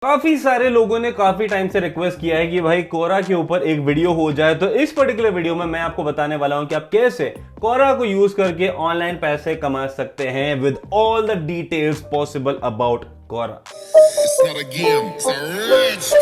काफी सारे लोगों ने काफी टाइम से रिक्वेस्ट किया है कि भाई कोरा के ऊपर एक वीडियो हो जाए, तो इस पर्टिकुलर वीडियो में मैं आपको बताने वाला हूं कि आप कैसे कोरा को यूज करके ऑनलाइन पैसे कमा सकते हैं with all the details possible about Quora.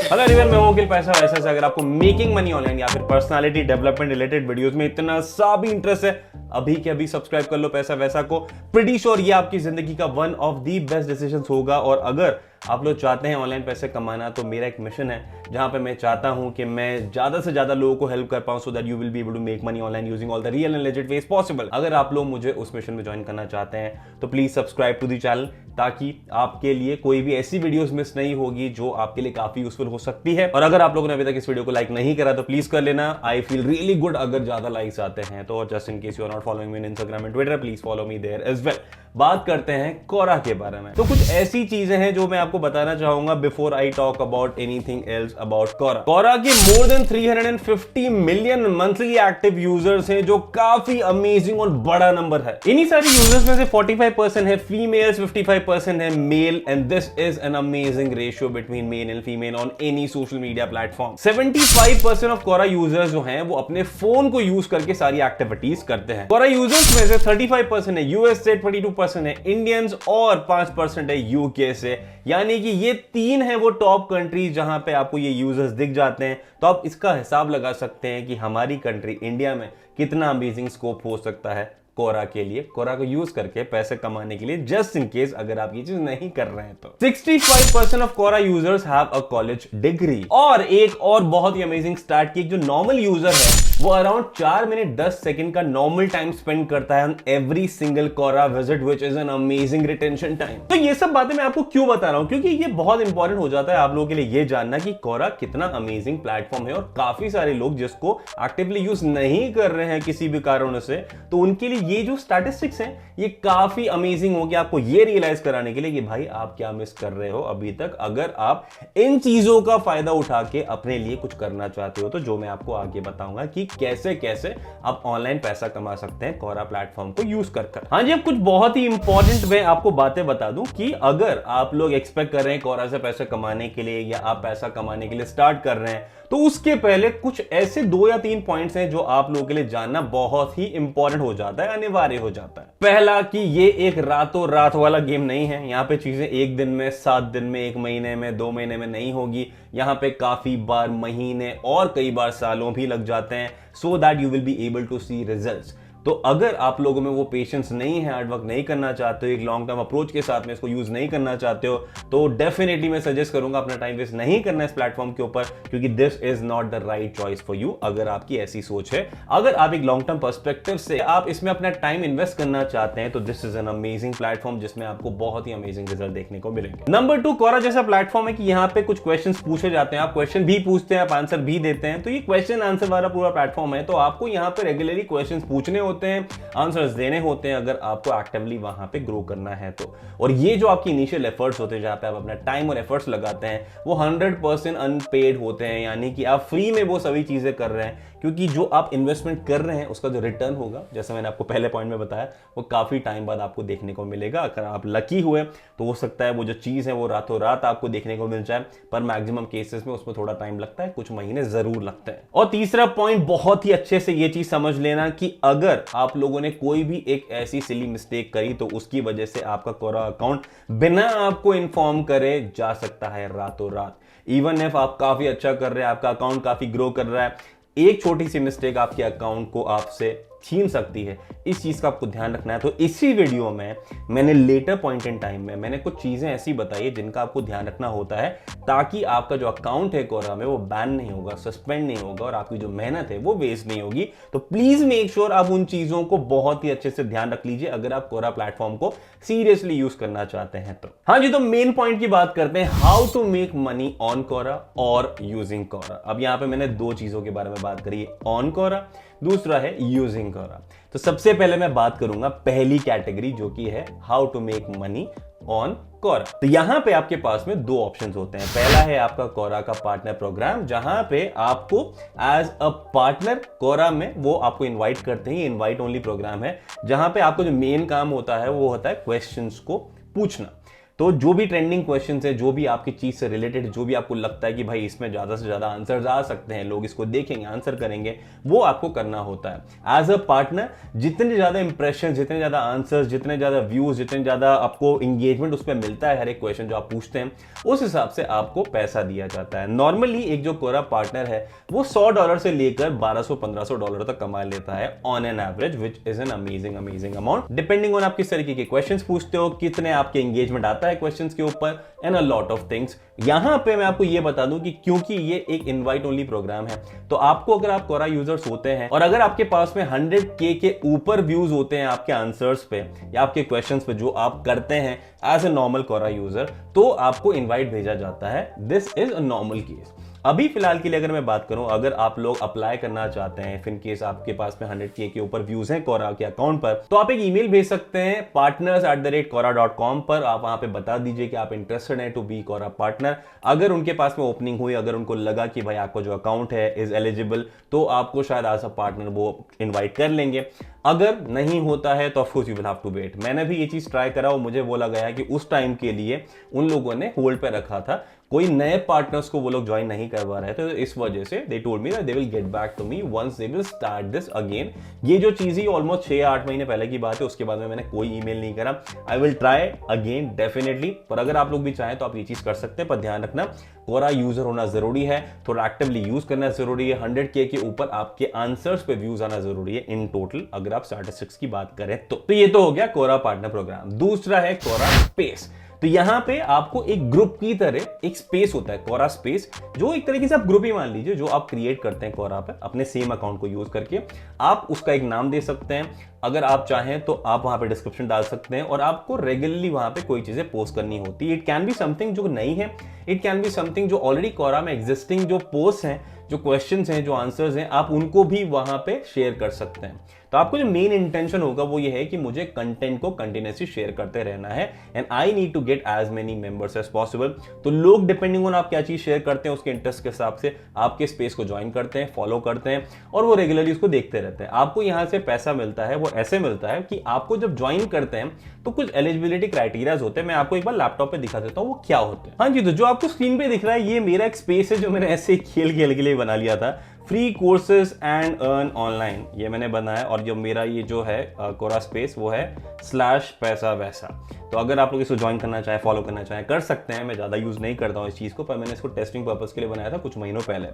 Hello everyone, मैं हूं अखिल पैसा वैसा से। अगर आपको मेकिंग मनी ऑनलाइन या फिर पर्सनालिटी डेवलपमेंट रिलेटेड वीडियोस में इतना सा भी इंटरेस्ट है, अभी के अभी सब्सक्राइब कर लो पैसा वैसा को। प्रीटी श्योर ये आपकी जिंदगी का one of the best decisions होगा। और अगर आप लोग चाहते हैं ऑनलाइन पैसे कमाना, तो मेरा एक मिशन है जहां पे मैं चाहता हूं कि मैं ज्यादा से ज्यादा लोगों को हेल्प कर पाऊं so that you will be able to make money online using all the real and legit ways possible. अगर आप लोग मुझे उस मिशन में ज्वाइन करना चाहते हैं तो please subscribe to the channel, ताकि आपके लिए कोई भी ऐसी वीडियोस मिस नहीं होगी जो आपके लिए काफी यूजफुल हो सकती है। और अगर आप लोगों ने अभी तक इस वीडियो को लाइक नहीं करा तो प्लीज कर लेना। आई फील रियली गुड अगर ज्यादा लाइक्स आते हैं तो। और just in case you are not following me on Instagram and Twitter, please follow me there as well. बात करते हैं कोरा के बारे में। तो कुछ ऐसी चीजें हैं जो मैं आपको बताना चाहूंगा before I talk about anything else about Quora. Quora के more than 350 million monthly active users हैं, जो काफी अमेजिंग और बड़ा नंबर है। इन्हीं सारी यूजर्स में से 45% है फीमेल्स, 55% है male, and this is an amazing ratio between male and female on any social media platform. 75% of Quora users जो हैं वो अपने फोन को यूज करके सारी एक्टिविटीज करते हैं। कोरा यूजर्स में से 35% है यूएस से, 22% है इंडियंस और 5% है यूके से। यानी कि ये तीन है वो टॉप कंट्रीज जहां पे आपको ये यूजर्स दिख जाते हैं। तो आप इसका हिसाब लगा सकते हैं कि हमारी कंट्री इंडिया में कितना अमेजिंग स्कोप हो सकता है कोरा के लिए, कोरा को यूज करके पैसे कमाने के लिए, जस्ट इन केस अगर आप ये चीज नहीं कर रहे हैं तो। 65% of Quora users have a college degree. और एक और बहुत ही अमेजिंग स्टार्ट की, जो नॉर्मल यूजर है वो अराउंड 4 मिनट 10 सेकंड का नॉर्मल टाइम स्पेंड करता है on every single Quora visit, which is an amazing retention time. तो ये सब बातें मैं आपको क्यों बता रहा हूं, क्योंकि ये बहुत इंपॉर्टेंट हो जाता है आप लोगों के लिए ये जानना कि कोरा कितना अमेजिंग प्लेटफॉर्म है। और काफी सारे लोग जिसको एक्टिवली यूज नहीं कर रहे हैं किसी भी कारणों से, तो उनके लिए ये जो स्टैटिस्टिक्स हैं ये काफी अमेजिंग होगी आपको ये रियलाइज कराने के लिए कि भाई आप क्या मिस कर रहे हो अभी तक, अगर आप इन चीजों का फायदा उठा के अपने लिए कुछ करना चाहते हो। तो जो मैं आपको आगे बताऊंगा कि कैसे कैसे आप ऑनलाइन पैसा कमा सकते हैं कोरा प्लेटफॉर्म को यूज कर। हाँ जी, अब कुछ बहुत ही इंपॉर्टेंट मैं आपको बातें बता दूं कि अगर आप लोग एक्सपेक्ट कर रहे हैं कोरा से पैसे कमाने के लिए, या आप पैसा कमाने के लिए स्टार्ट कर रहे हैं, तो उसके पहले कुछ ऐसे 2 या 3 पॉइंट्स हैं जो आप लोगों के लिए जानना बहुत ही इंपॉर्टेंट हो जाता है, अनिवार्य हो जाता है। पहला कि ये एक रातों रात वाला गेम नहीं है। यहां पे चीजें एक दिन में, 7 दिन में, 1 महीने में, 2 महीने में नहीं होगी। यहां पे काफी बार महीने और कई बार सालों भी लग जाते हैं, so that you will be able to see results. तो अगर आप लोगों में वो पेशेंस नहीं है, हार्ड वर्क नहीं करना चाहते हो, एक लॉन्ग टर्म अप्रोच के साथ में इसको यूज नहीं करना चाहते हो, तो डेफिनेटली मैं सजेस्ट करूंगा अपना टाइम वेस्ट नहीं करना इस प्लेटफॉर्म के ऊपर, क्योंकि this is not the right choice for you. अगर आपकी ऐसी सोच है, अगर आप एक लॉन्ग टर्म पर्सपेक्टिव से आप इसमें अपना टाइम इन्वेस्ट करना चाहते हैं, तो this is an amazing platform जिसमें आपको बहुत ही अमेजिंग रिजल्ट देखने को मिलेंगे। नंबर 2, कोरा जैसा प्लेटफॉर्म है कि यहाँ पे कुछ क्वेश्चन पूछे जाते हैं, आप क्वेश्चन भी पूछते हैं, आप आंसर भी देते हैं। तो ये क्वेश्चन आंसर वाला पूरा प्लेटफॉर्म है, तो आपको यहाँ पे रेगुलरली क्वेश्चन पूछने होते हैं, आंसर्स देने होते हैं, अगर आपको एक्टिवली वहां पे ग्रो करना है तो। और ये जो आपकी इनिशियल एफर्ट्स होते हैं, जहां पे आप अपना टाइम और एफर्ट्स लगाते हैं, वो 100% अनपेड होते हैं। यानी कि आप फ्री में वो सभी चीजें कर रहे हैं, क्योंकि जो आप इन्वेस्टमेंट कर रहे हैं उसका जो रिटर्न होगा, जैसे मैंने आपको पहले पॉइंट में बताया, वो काफी टाइम बाद आपको देखने को मिलेगा। अगर आप लकी हुए तो हो सकता है वो जो चीज है वो रातों रात आपको देखने को मिल जाए, पर मैक्सिमम केसेस में उसमें थोड़ा टाइम लगता है, कुछ महीने जरूर लगते हैं। और तीसरा पॉइंट, बहुत ही अच्छे से ये चीज समझ लेना कि अगर आप लोगों ने कोई भी एक ऐसी सिली मिस्टेक करी, तो उसकी वजह से आपका कोरा अकाउंट बिना आपको इन्फॉर्म करे जा सकता है रातों रात। इवन इफ आप काफी अच्छा कर रहे हैं, आपका अकाउंट काफी ग्रो कर रहा है, एक छोटी सी मिस्टेक आपके अकाउंट को आपसे छीन सकती है। इस चीज का आपको ध्यान रखना है। तो इसी वीडियो में मैंने लेटर पॉइंट इन टाइम में मैंने कुछ चीजें ऐसी बताई है जिनका आपको ध्यान रखना होता है, ताकि आपका जो अकाउंट है कोरा में वो बैन नहीं होगा, सस्पेंड नहीं होगा, और आपकी जो मेहनत है वो वेस्ट नहीं होगी। तो प्लीज मेक श्योर आप उन चीजों को बहुत ही अच्छे से ध्यान रख लीजिए अगर आप कोरा प्लेटफॉर्म को सीरियसली यूज करना चाहते हैं तो। हाँ जी, तो मेन पॉइंट की बात करते हैं, how to make money on Quora और यूजिंग कोरा। अब यहां पे मैंने 2 चीजों के बारे में बात करी है, ऑन कोरा, दूसरा है यूजिंग कोरा। तो सबसे पहले मैं बात करूंगा पहली कैटेगरी, जो कि है how to make money on Quora. तो यहां पे आपके पास में 2 ऑप्शंस होते हैं। पहला है आपका कोरा का पार्टनर प्रोग्राम, जहां पे आपको एज अ पार्टनर कोरा में वो आपको इनवाइट करते हैं। इनवाइट ओनली प्रोग्राम है, जहां पे आपको जो मेन काम होता है वो होता है क्वेश्चंस को पूछना। तो जो भी ट्रेंडिंग क्वेश्चन है, जो भी आपकी चीज से रिलेटेड, जो भी आपको लगता है कि भाई इसमें ज्यादा से ज्यादा आंसर्स आ सकते हैं, लोग इसको देखेंगे, आंसर करेंगे, वो आपको करना होता है। एज अ पार्टनर जितने ज्यादा इंप्रेशन, जितने ज्यादा आंसर्स, जितने ज्यादा व्यूज, जितने ज्यादा आपको इंगेजमेंट उस पर मिलता है हर एक क्वेश्चन जो आप पूछते हैं, उस हिसाब से आपको पैसा दिया जाता है। नॉर्मली एक जो कोरा पार्टनर है वो $100 से लेकर $1200-1500 तक कमा लेता है on an average, which is an amazing amount, depending on आप किस तरीके के क्वेश्चंस पूछते हो, कितने आपके एंगेजमेंट आता है क्वेश्चंस के ऊपर, and a lot of things. यहां पे मैं आपको ये बता दूं कि क्योंकि ये एक इनवाइट ओनली प्रोग्राम है, तो आपको अगर आप कोरा यूजर्स होते हैं और अगर आपके पास में 100K के ऊपर व्यूज होते हैं आपके आंसर्स पे या आपके क्वेश्चंस पे जो आप करते हैं as a normal Quora user, तो आपको इनवाइट भेजा जाता है। This is a normal case. अभी फिलहाल के लिए अगर मैं बात करूं, अगर आप लोग अप्लाई करना चाहते हैं, इन केस आपके पास में 100K के ऊपर व्यूज हैं कोरा के अकाउंट पर, तो आप एक ईमेल भेज सकते हैं partners@quora.com पर। आप वहां पे बता दीजिए कि आप इंटरेस्टेड हैं टू बी कोरा पार्टनर। अगर उनके पास में ओपनिंग हुई, अगर उनको लगा कि भाई आपका जो अकाउंट है इज एलिजिबल, तो आपको शायद एज अ पार्टनर वो इन्वाइट कर लेंगे। अगर नहीं होता है तो of course you will have to wait. मैंने भी ये चीज ट्राई करा और मुझे बोला गया कि उस टाइम के लिए उन लोगों ने होल्ड पे रखा था, कोई नए पार्टनर्स को वो लोग ज्वाइन नहीं करवा रहे थे, तो इस वजह से they told me that they will get back to me once they will start this again. ये जो चीज ही ऑलमोस्ट 6-8 महीने पहले की बात है, उसके बाद में मैंने कोई ईमेल नहीं करा। I will try again definitely, पर अगर आप लोग भी चाहें तो आप ये चीज कर सकते हैं, पर ध्यान रखना कोरा यूजर होना जरूरी है, थोड़ा एक्टिवली यूज करना जरूरी है, 100K के ऊपर आपके आंसर्स पे व्यूज आना जरूरी है इन टोटल, अगर आप स्टैटिस्टिक्स की बात करें तो ये तो हो गया कोरा पार्टनर प्रोग्राम। दूसरा है कोरा स्पेस। तो यहां पे आपको एक ग्रुप की तरह एक स्पेस होता है, कोरा स्पेस, जो एक तरीके से आप ग्रुप ही मान लीजिए, जो आप क्रिएट करते हैं कोरा पे अपने सेम अकाउंट को यूज करके। आप उसका एक नाम दे सकते हैं, अगर आप चाहें तो आप वहां पे डिस्क्रिप्शन डाल सकते हैं, और आपको रेगुलरली वहां पे कोई चीजें पोस्ट करनी होती है। इट कैन बी समथिंग जो नहीं है, इट कैन बी समथिंग जो ऑलरेडी कोरा में एग्जिस्टिंग जो पोस्ट हैं, जो क्वेश्चंस हैं, जो आंसर्स हैं, आप उनको भी वहां पे शेयर कर सकते हैं। तो आपको जो मेन इंटेंशन होगा वो ये है कि मुझे कंटेंट को कंटिन्यूसली शेयर करते रहना है, and I need to get as many members as possible. तो लोग डिपेंडिंग ऑन आप क्या चीज शेयर करते हैं, उसके इंटरेस्ट के हिसाब से आपके स्पेस को ज्वाइन करते हैं, फॉलो करते हैं, और वो रेगुलरली उसको देखते रहते हैं। आपको यहां से पैसा मिलता है, वो ऐसे मिलता है कि आपको जब ज्वाइन करते हैं तो कुछ एलिजिबिलिटी क्राइटेरियाज होते हैं। मैं आपको एक बार लैपटॉप पे दिखा देता हूं वो क्या होते हैं। हाँ जी, तो जो आपको स्क्रीन पे दिख रहा है ये मेरा एक स्पेस है जो मैंने ऐसे खेल के लिए बना लिया था, free courses and earn online, ये मैंने बनाया। और जो मेरा ये जो है कोरा स्पेस वो है /पैसा-वैसा। तो अगर आप लोग इसको ज्वाइन करना चाहें, फॉलो करना चाहें, कर सकते हैं। मैं ज़्यादा यूज़ नहीं करता हूँ इस चीज़ को, पर मैंने इसको टेस्टिंग पर्पस के लिए बनाया था कुछ महीनों पहले।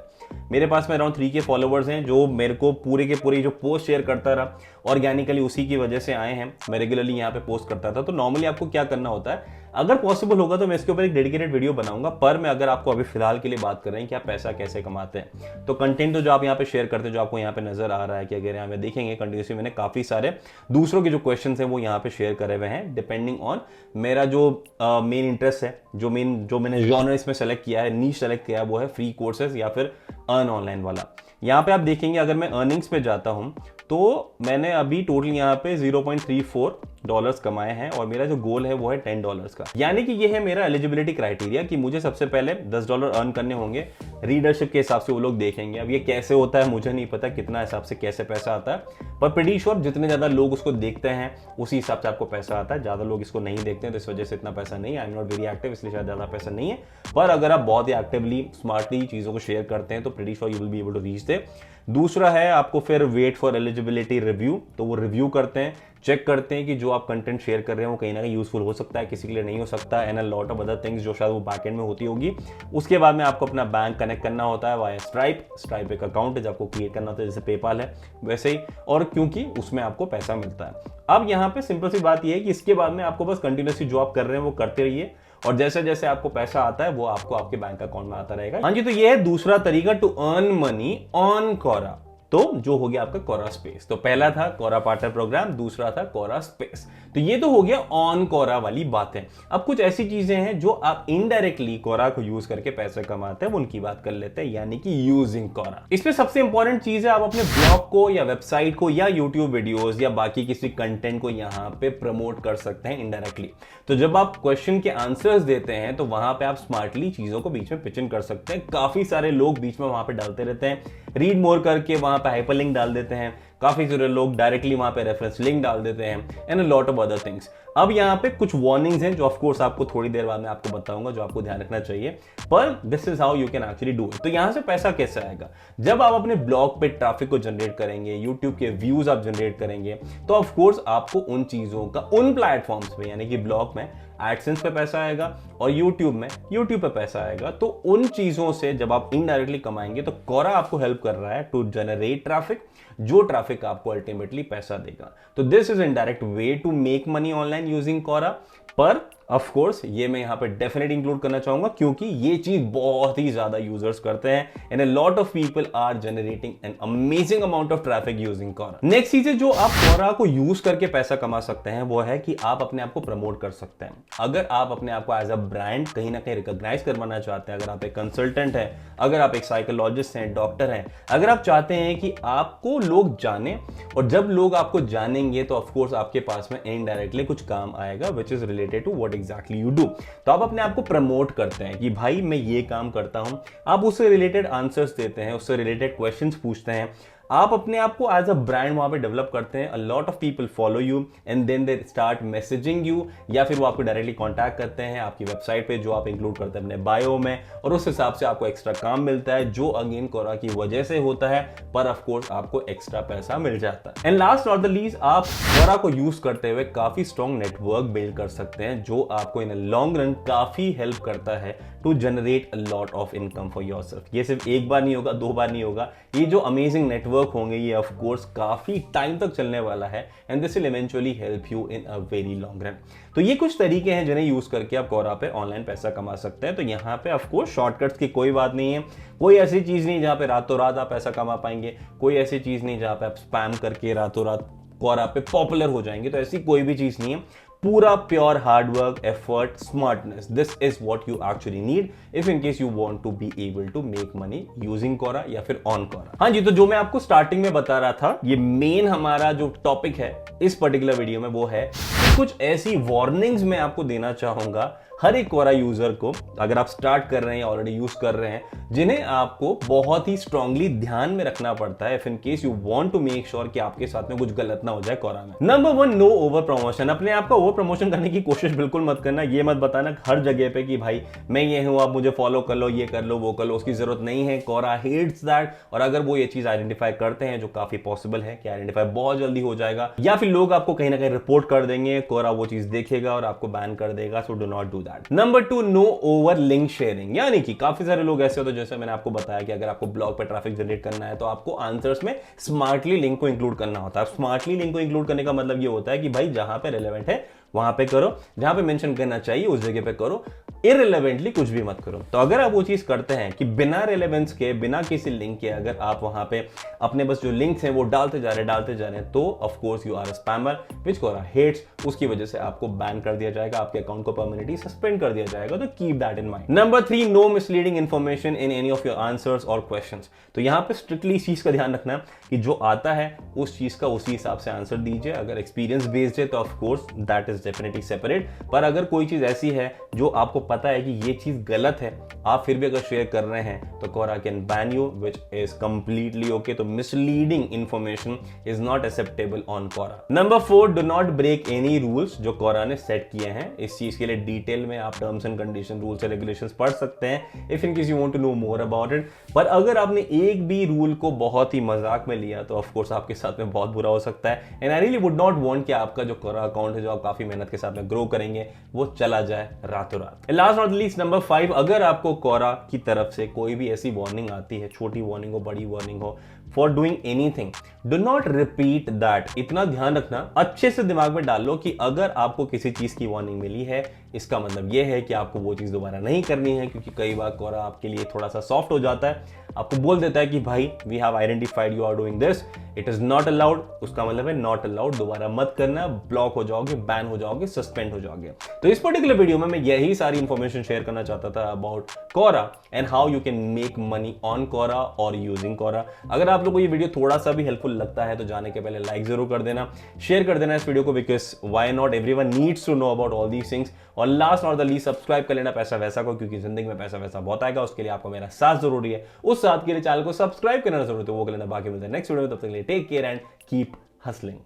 मेरे पास में अराउंड 3K फॉलोवर्स हैं जो मेरे को पूरे के पूरे जो पोस्ट शेयर करता रहा, ऑर्गेनिकली उसी की वजह से आए हैं। मैं रेगुलरली यहाँ पे पोस्ट करता था। तो नॉर्मली आपको क्या करना होता है, अगर पॉसिबल होगा तो मैं इसके ऊपर एक डेडिकेटेड वीडियो बनाऊंगा, पर मैं अगर आपको अभी फिलहाल के लिए बात कर रहे हैं कि आप पैसा कैसे कमाते हैं, तो कंटेंट तो जो आप यहाँ पे शेयर करते हैं, जो आपको यहाँ पे नजर आ रहा है कि अगर यहाँ पे देखेंगे कंटिन्यूसली मैंने काफी सारे दूसरों के जो क्वेश्चंस हैं वो यहाँ पे शेयर करे हुए हैं, डिपेंडिंग ऑन मेरा जो मेन इंटरेस्ट है, जो मैंने जॉनर इसमें सेलेक्ट किया है, नीश सेलेक्ट किया है, वो है फ्री कोर्सेज या फिर अर्न ऑनलाइन वाला। यहाँ पे आप देखेंगे अगर मैं अर्निंग्स पे जाता हूं तो मैंने अभी टोटल यहाँ पे $0.34 कमाए हैं, और मेरा जो गोल है वो है $10 का। यानी कि ये है मेरा एलिजिबिलिटी क्राइटेरिया कि मुझे सबसे पहले $10 अर्न करने होंगे। रीडरशिप के हिसाब से वो लोग देखेंगे। अब ये कैसे होता है मुझे नहीं पता, कितना हिसाब से कैसे पैसा आता है, पर प्रीटी श्योर जितने ज्यादा लोग उसको देखते हैं उसी हिसाब से आपको पैसा आता है। ज्यादा लोग इसको नहीं देखते हैं तो इस वजह से इतना पैसा नहीं है। I am not very active, इसलिए शायद ज्यादा पैसा नहीं है, पर अगर आप बहुत ही एक्टिवली स्मार्टली चीजों को शेयर करते हैं तो pretty sure you will be able to reach there. दूसरा है आपको फिर वेट फॉर एलिजिबिलिटी रिव्यू। तो वो रिव्यू करते हैं, चेक करते हैं कि जो आप कंटेंट शेयर कर रहे हैं वो कहीं ना कहीं यूजफुल हो सकता है, किसी के लिए नहीं हो सकता, and a lot of other things जो शायद वो बैकएंड में होती होगी। उसके बाद में आपको अपना बैंक कनेक्ट करना होता है वाया स्ट्राइप एक अकाउंट है जो आपको क्रिएट करना होता है, जैसे पेपाल है वैसे ही, और क्योंकि उसमें आपको पैसा मिलता है। अब यहाँ पे सिंपल सी बात यह है कि इसके बाद में आपको बस कंटिन्यूसली जो आप कर रहे हैं वो करते रहिए, और जैसे जैसे आपको पैसा आता है वो आपको आपके बैंक अकाउंट में आता रहेगा। हाँ जी, तो ये है दूसरा तरीका to earn money on Quora. तो जो हो गया आपका कोरा स्पेस। तो पहला था कोरा पार्टनर प्रोग्राम, दूसरा था कोरा स्पेस। तो ये तो हो गया ऑन कोरा वाली बातें। अब कुछ ऐसी चीजें हैं जो आप इनडायरेक्टली कोरा को यूज करके पैसे कमाते हैं, उनकी बात कर लेते हैं, यानी कि यूजिंग कोरा। इसमें सबसे इंपॉर्टेंट चीज है आप अपने ब्लॉग को या वेबसाइट को या यूट्यूब वीडियोस या बाकी किसी कंटेंट को यहाँ पे प्रमोट कर सकते हैं इनडायरेक्टली। तो जब आप क्वेश्चन के आंसर्स देते हैं तो वहां पे आप स्मार्टली चीजों को बीच में पिच इन कर सकते हैं। काफी सारे लोग बीच में वहां पे डालते रहते हैं, रीड मोर करके वहां पे हाइपरलिंक डाल देते हैं, काफी सारे लोग डायरेक्टली वहां पे रेफरेंस लिंक डाल देते हैं and a lot of other things. अब यहाँ पे कुछ वार्निंग्स हैं जो ऑफ कोर्स आपको थोड़ी देर बाद में आपको बताऊंगा, जो आपको ध्यान रखना चाहिए, पर this is how you can actually do it. तो यहां से पैसा कैसे आएगा? जब आप अपने ब्लॉग पे ट्रैफिक को जनरेट करेंगे, यूट्यूब के व्यूज आप जनरेट करेंगे, तो ऑफ कोर्स आपको उन चीजों का उन प्लेटफॉर्म्स पे यानी कि ब्लॉग में एडसेंस पे पैसा आएगा और यूट्यूब में यूट्यूब पे पैसा आएगा। तो उन चीजों से जब आप इनडायरेक्टली कमाएंगे तो कोरा आपको हेल्प कर रहा है टू जनरेट ट्रैफिक, जो ट्रैफिक आपको अल्टीमेटली पैसा देगा। तो this is indirect way to make money online using Quora. पर ऑफ कोर्स ये मैं यहां पे डेफिनेट इंक्लूड करना चाहूंगा क्योंकि ये चीज बहुत ही ज्यादा यूजर्स करते हैं and a lot of people are generating an amazing amount of traffic using Quora. Next चीज है जो आप कोरा को यूज करके पैसा कमा सकते हैं, वो है कि आप अपने आप को प्रमोट कर सकते हैं। अगर आप अपने आप को एज अ ब्रांड कहीं ना कहीं रिकॉग्नाइज करवाना चाहते हैं, अगर आप एक कंसल्टेंट हैं, अगर आप एक साइकोलॉजिस्ट हैं, डॉक्टर हैं, अगर आप चाहते हैं कि आपको लोग जाने, और जब लोग आपको जानेंगे तो ऑफकोर्स आपके पास में इनडायरेक्टली कुछ काम आएगा which is related to what exactly you do. तो आप अपने आप को प्रमोट करते हैं कि भाई मैं ये काम करता हूं, आप उससे रिलेटेड आंसर्स देते हैं, उससे रिलेटेड क्वेश्चंस पूछते हैं, आप अपने आप को एज अ ब्रांड वहां पे डेवलप करते हैं। A lot of people follow you and then they start messaging you, या फिर वो आपको डायरेक्टली कांटेक्ट करते हैं आपकी वेबसाइट पे जो आप इंक्लूड करते हैं अपने बायो में, और उस हिसाब से आपको एक्स्ट्रा काम मिलता है जो अगेन कोरा की वजह से होता है, पर ऑफ कोर्स आपको एक्स्ट्रा पैसा मिल जाता है। And last not the least, आप कोरा को यूज करते हुए काफी स्ट्रॉन्ग नेटवर्क बिल्ड कर सकते हैं जो आपको इन लॉन्ग रन काफी हेल्प करता है to generate a lot of income for yourself. ये सिर्फ एक बार नहीं होगा, दो बार नहीं होगा, ये जो अमेजिंग नेटवर्क होंगे ये ऑफ कोर्स काफी टाइम तक चलने वाला है and this will eventually help you in a very long run. तो ये कुछ तरीके हैं जिन्हें यूज करके आप कोरा पे ऑनलाइन पैसा कमा सकते हैं। तो यहाँ पे ऑफ कोर्स शॉर्टकट्स की कोई बात नहीं है, कोई ऐसी चीज नहीं जहां पे रातों रात आप पैसा कमा पाएंगे, कोई ऐसी चीज नहीं जहां पे आप स्पैम करके रातों रात कोरा पे पॉपुलर हो जाएंगे। तो ऐसी कोई भी चीज नहीं है, पूरा pure hard work, effort, smartness, this is what you actually need if in case you want to be able to make money using Quora या फिर ऑन कोरा। हाँ जी, तो जो मैं आपको स्टार्टिंग में बता रहा था, ये मेन हमारा जो टॉपिक है इस पर्टिकुलर वीडियो में वो है कुछ ऐसी वार्निंग्स मैं आपको देना चाहूंगा हर एक कोरा यूजर को, अगर आप स्टार्ट कर रहे हैं, ऑलरेडी यूज कर रहे हैं, जिन्हें आपको बहुत ही स्ट्रांगली ध्यान में रखना पड़ता है if in case you want to make sure कि आपके साथ में कुछ गलत ना हो जाए कोरा में। Number 1, no over promotion. अपने आप का ओवर प्रमोशन करने की कोशिश बिल्कुल मत करना। ये मत बताना हर जगह पे कि भाई मैं ये हूं, आप मुझे फॉलो कर लो, ये कर लो, वो कर लो, उसकी जरूरत नहीं है। कोरा हेट्स दैट। और अगर वो ये चीज आइडेंटिफाई करते हैं, जो काफी पॉसिबल है कि आइडेंटिफाई बहुत जल्दी हो जाएगा, या फिर लोग आपको कहीं ना कहीं रिपोर्ट कर देंगे, कोरा वो चीज देखेगा और आपको बैन कर देगा। So do not do that. Number 2, no over link sharing. यानी कि काफी सारे लोग ऐसे होते हैं, जैसे मैंने आपको बताया कि अगर आपको ब्लॉग पे ट्रैफिक जनरेट करना है तो आपको आंसर्स में स्मार्टली लिंक को इंक्लूड करना होता है। स्मार्टली लिंक को इंक्लूड करने का मतलब ये होता है कि भाई जहां पे रेलेवेंट है वहां पे करो, जहां पे मेंशन करना चाहिए उस जगह पे करो, इररिलेवेंटली कुछ भी मत करो। तो अगर आप वो चीज करते हैं कि बिना रेलेवेंस के, बिना किसी लिंक के, अगर आप वहां पे अपने बस जो लिंक्स हैं वो डालते जा रहे हैं, तो of course you are a spammer which Quora hates. उसकी वजह से आपको बैन कर दिया जाएगा, आपके अकाउंट को परमानेंटली सस्पेंड कर दिया जाएगा। तो keep that in mind. Number 3, no misleading information in any of your answers और क्वेश्चंस। तो यहां पे स्ट्रिक्टली इस चीज का ध्यान रखना कि जो आता है उस चीज का उसी हिसाब से आंसर दीजिए। अगर एक्सपीरियंस बेस्ड है तो of course that is definitely separate. पर अगर कोई चीज ऐसी है जो आपको पता है कि ये चीज गलत है, आप फिर भी अगर शेयर कर रहे हैं तो Quora can ban you, which is completely okay. तो misleading information is not acceptable on Quora. Number 4, do not break any rules जो कोरा ने सेट किए हैं। इस चीज के लिए डिटेल में आप terms and condition, rules and regulations पढ़ सकते हैं if in case you want to know more about it. पर अगर आपने एक भी रूल को बहुत ही मजाक में लिया तो ऑफ कोर्स आपके साथ में बहुत बुरा हो सकता है। And I really would not want कि आपका जो कोरा अकाउंट है, जो आप काफी मेहनत के साथ में ग्रो करेंगे, वो चला जाए रातों रात। लास्ट नॉट लीस्ट, नंबर 5, अगर आपको कोरा की तरफ से कोई भी ऐसी वार्निंग आती है, छोटी वार्निंग हो, बड़ी वार्निंग हो, for doing anything, do not repeat that. इतना ध्यान रखना, अच्छे से दिमाग में डाल लो कि अगर आपको किसी चीज की वार्निंग मिली है, इसका मतलब यह है कि आपको वो चीज दोबारा नहीं करनी है। क्योंकि कई बार कोरा आपके लिए थोड़ा सा सॉफ्ट हो जाता है, आपको बोल देता है कि भाई we have identified you are doing this, it is not allowed. उसका मतलब है नॉट अलाउड, दोबारा मत करना, ब्लॉक हो जाओगे, बैन हो जाओगे, सस्पेंड हो जाओगे। तो इस पर्टिकुलर वीडियो में मैं यही सारी इंफॉर्मेशन शेयर करना चाहता था about Quora and how you can make money on Quora और यूजिंग कोरा। अगर आप आप लोगों को ये वीडियो थोड़ा सा भी हेल्पफुल लगता है तो जाने के पहले लाइक जरूर कर देना, शेयर कर देना इस वीडियो को, because why not, everyone needs to know about all these things. और last not the least, subscribe कर लेना पैसा वैसा को, क्योंकि जिंदगी में पैसा वैसा बहुत आएगा, उसके लिए आपको मेरा साथ जरूरी है। उस साथ के लिए चैनल को सब्सक्राइब करना जरूरी है, वो कर लेना। बाकी मिलते हैं नेक्स्ट वीडियो में, तब तक के लिए take care and keep hustling.